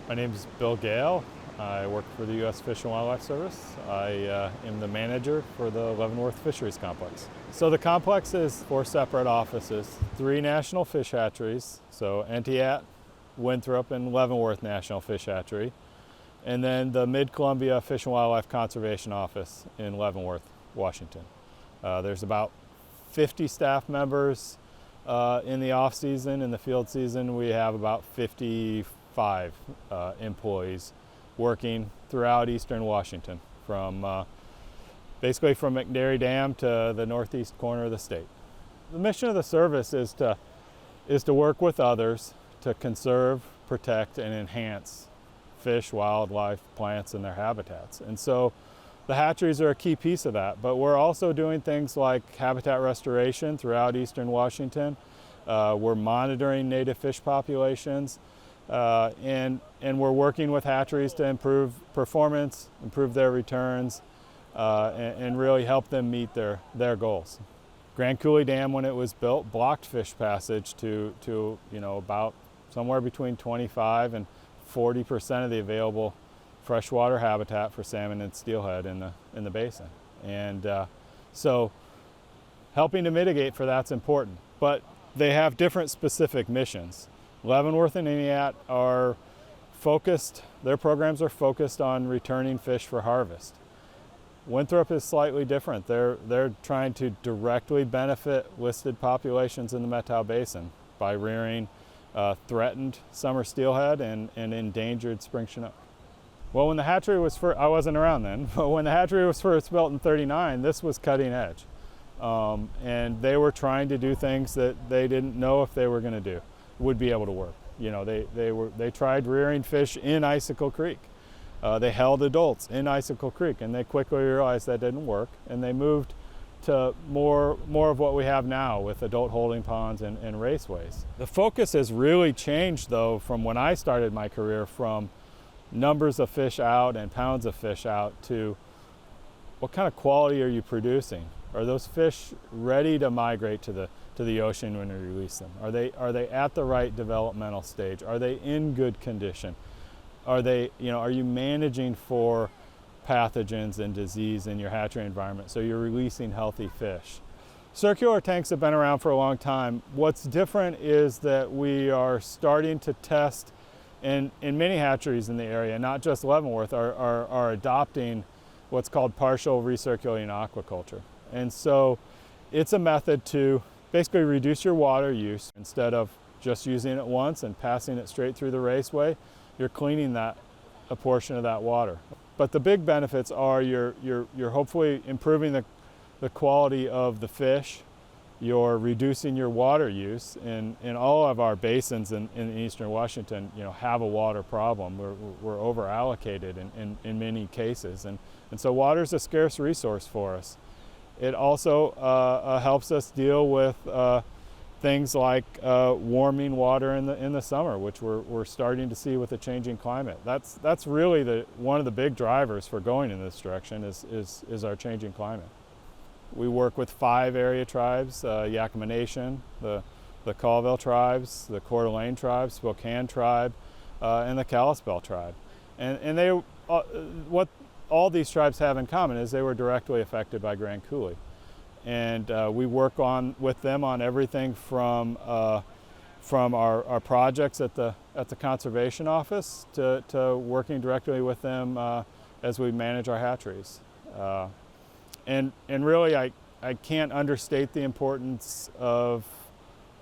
My name is Bill Gale. I work for the U.S. Fish and Wildlife Service. I am the manager for the Leavenworth Fisheries Complex. So the complex is 4 separate offices, 3 national fish hatcheries, so Entiat, Winthrop, and Leavenworth National Fish Hatchery, and then the Mid-Columbia Fish and Wildlife Conservation Office in Leavenworth, Washington. There's about 50 staff members in the off-season. In the field season, we have about 55 employees working throughout eastern Washington, from basically from McNairy Dam to the northeast corner of the state. The mission of the service is to work with others to conserve, protect, and enhance fish, wildlife, plants, and their habitats. And so the hatcheries are a key piece of that, but we're also doing things like habitat restoration throughout eastern Washington. We're monitoring native fish populations, and we're working with hatcheries to improve performance, improve their returns, and really help them meet their goals. Grand Coulee Dam, when it was built, blocked fish passage to about somewhere between 25 and 40% of the available freshwater habitat for salmon and steelhead in the basin. And so helping to mitigate for that's important, but they have different specific missions. Leavenworth and Entiat are focused, their programs are focused on returning fish for harvest. Winthrop is slightly different. They're trying to directly benefit listed populations in the Methow Basin by rearing threatened summer steelhead and endangered spring chinook. Well, when the hatchery was first, I wasn't around then, but when the hatchery was first built in '39, this was cutting edge. And they were trying to do things that they didn't know if they were going to do would be able to work. You know, they tried rearing fish in Icicle Creek. They held adults in Icicle Creek, and they quickly realized that didn't work, and they moved to more of what we have now with adult holding ponds and raceways. The focus has really changed, though, from when I started my career, from numbers of fish out and pounds of fish out to what kind of quality are you producing? Are those fish ready to migrate to the ocean when we release them? Are they at the right developmental stage? Are they in good condition? Are you managing for pathogens and disease in your hatchery environment so you're releasing healthy fish? Circular tanks have been around for a long time. What's different is that we are starting to test, and in many hatcheries in the area, not just Leavenworth, are adopting what's called partial recirculating aquaculture. And so it's a method to basically reduce your water use. Instead of just using it once and passing it straight through the raceway, you're cleaning a portion of that water. But the big benefits are you're hopefully improving the quality of the fish. You're reducing your water use. In all of our basins in eastern Washington, have a water problem. We're over allocated in many cases, and so water is a scarce resource for us. It also helps us deal with things like warming water in the summer, which we're starting to see with the changing climate. That's really one of the big drivers for going in this direction is our changing climate. We work with 5 area tribes: Yakima Nation, the Colville tribes, the Coeur d'Alene tribe, Spokane tribe, and the Kalispell tribe. And they what all these tribes have in common is they were directly affected by Grand Coulee. And we work with them on everything from our projects at the conservation office to working directly with them as we manage our hatcheries. And really, I can't understate the importance of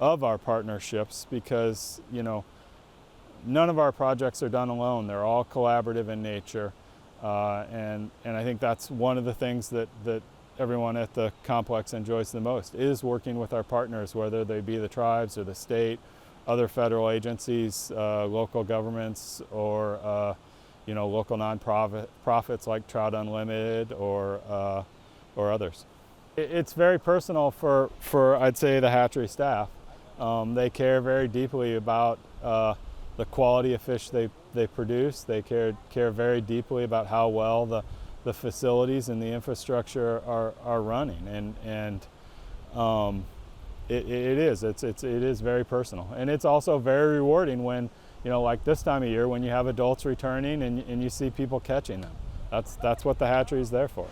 our partnerships, because none of our projects are done alone. They're all collaborative in nature. And I think that's one of the things that everyone at the complex enjoys the most, is working with our partners, whether they be the tribes or the state, other federal agencies, local governments, or local nonprofits like Trout Unlimited or others. It's very personal for I'd say the hatchery staff. They care very deeply about the quality of fish they produce. They care very deeply about how well the facilities and the infrastructure are running, and it is very personal, and it's also very rewarding when you know, like this time of year when you have adults returning and you see people catching them. That's what the hatchery is there for.